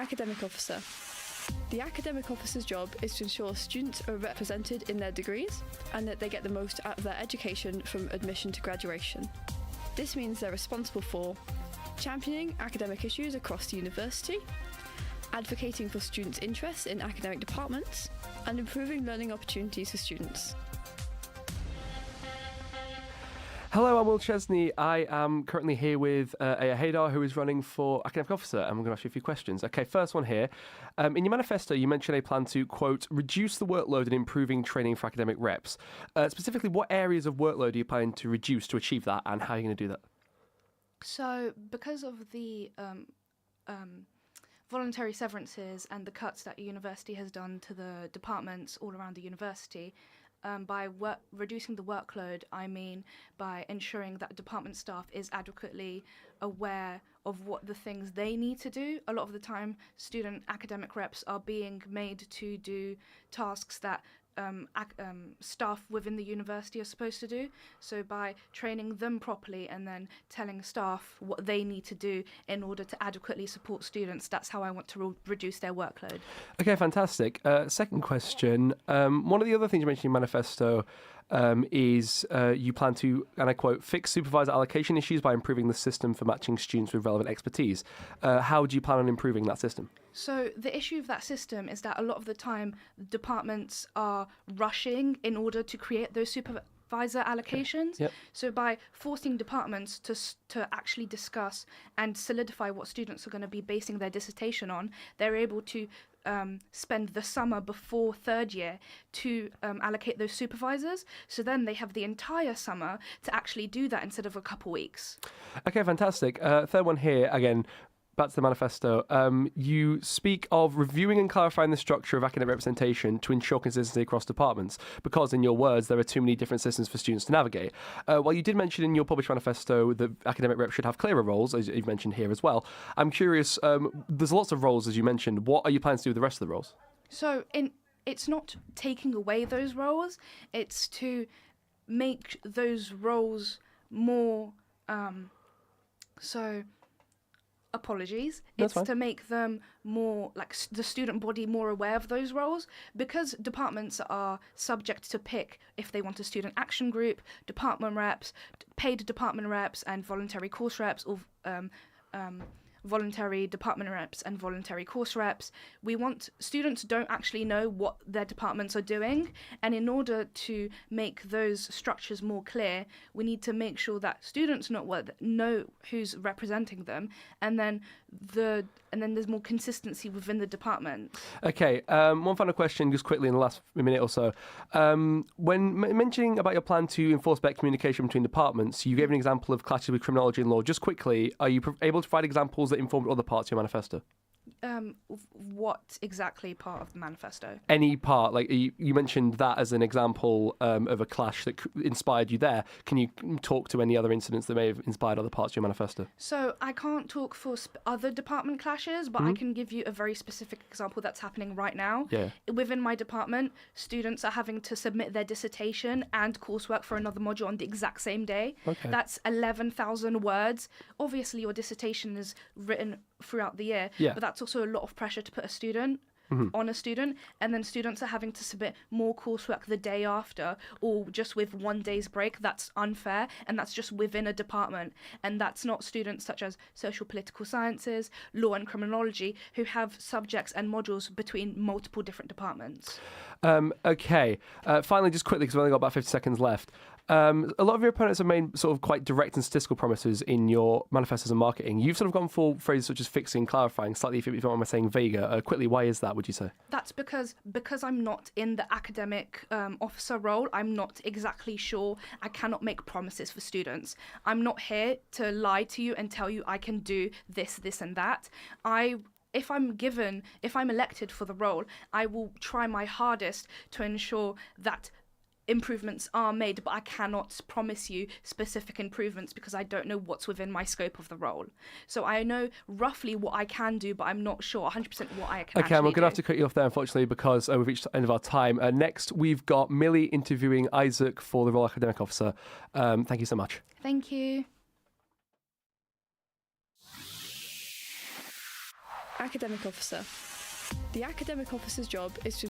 Academic Officer. The Academic Officer's job is to ensure students are represented in their degrees and that they get the most out of their education from admission to graduation. This means they're responsible for championing academic issues across the university, advocating for students' interests in academic departments, and improving learning opportunities for students. Hello, I'm Will Chesney. I am currently here with Haidar, who is running for Academic Officer, and we're going to ask you a few questions. Okay, first one here. In your manifesto, you mentioned a plan to, quote, reduce the workload and improving training for academic reps. Specifically, what areas of workload are you planning to reduce to achieve that, and how are you going to do that? So, because of the voluntary severances and the cuts that the university has done to the departments all around the university, by reducing the workload, I mean by ensuring that department staff is adequately aware of what the things they need to do. A lot of the time, student academic reps are being made to do tasks that staff within the university are supposed to do. So by training them properly and then telling staff what they need to do in order to adequately support students, that's how I want to reduce their workload. Okay, fantastic. Second question. One of the other things you mentioned in your manifesto is you plan to, and I quote, fix supervisor allocation issues by improving the system for matching students with relevant expertise. How do you plan on improving that system? So the issue of that system is that a lot of the time departments are rushing in order to create those supervisor allocations. Yep. So by forcing departments to actually discuss and solidify what students are going to be basing their dissertation on, they're able to spend the summer before third year to allocate those supervisors. So then they have the entire summer to actually do that instead of a couple weeks. Okay, fantastic. Third one here, again, back to the manifesto. You speak of reviewing and clarifying the structure of academic representation to ensure consistency across departments, because, in your words, there are too many different systems for students to navigate. While you did mention in your published manifesto that academic reps should have clearer roles, as you've mentioned here as well, I'm curious, there's lots of roles, as you mentioned. What are you planning to do with the rest of the roles? So it's not taking away those roles, it's to make those roles more... Apologies. That's it's fine. To make them more, like the student body more aware of those roles, because departments are subject to pick if they want a student action group, department reps, paid department reps, and voluntary course reps, or voluntary department reps and voluntary course reps. We want students don't actually know what their departments are doing, and in order to make those structures more clear, we need to make sure that students know who's representing them, and then there's more consistency within the department. Okay, one final question, just quickly in the last minute or so. When mentioning about your plan to enforce better communication between departments, you gave an example of clashes with criminology and law. Just quickly, are you able to provide examples that informed other parts of your manifesto? What exactly part of the manifesto? Any part, like you mentioned that as an example of a clash that inspired you there. Can you talk to any other incidents that may have inspired other parts of your manifesto? So I can't talk for other department clashes, but I can give you a very specific example that's happening right now. Yeah. Within my department, students are having to submit their dissertation and coursework for another module on the exact same day. Okay. That's 11,000 words. Obviously, your dissertation is written throughout the year, Yeah. but that's also a lot of pressure to put on a student, and then students are having to submit more coursework the day after, or just with 1 day's break. That's unfair, and that's just within a department, and that's not students such as social political sciences, law and criminology, who have subjects and modules between multiple different departments. Okay. Finally, just quickly, because we've only got about 50 seconds left. A lot of your opponents have made sort of quite direct and statistical promises in your manifestos and marketing. You've sort of gone for phrases such as fixing, clarifying, slightly, if you don't mind my saying, vaguer. Quickly, why is that, would you say? That's because I'm not in the academic officer role. I'm not exactly sure. I cannot make promises for students. I'm not here to lie to you and tell you I can do this, this, and that. If I'm elected for the role, I will try my hardest to ensure that improvements are made, but I cannot promise you specific improvements because I don't know what's within my scope of the role. So I know roughly what I can do, but I'm not sure 100% what I can Okay, actually we're going to have to cut you off there, unfortunately, because we've reached the end of our time. Next, we've got Millie interviewing Isaac for the role of Academic Officer. Thank you so much. Thank you. Academic officer. The academic officer's job is to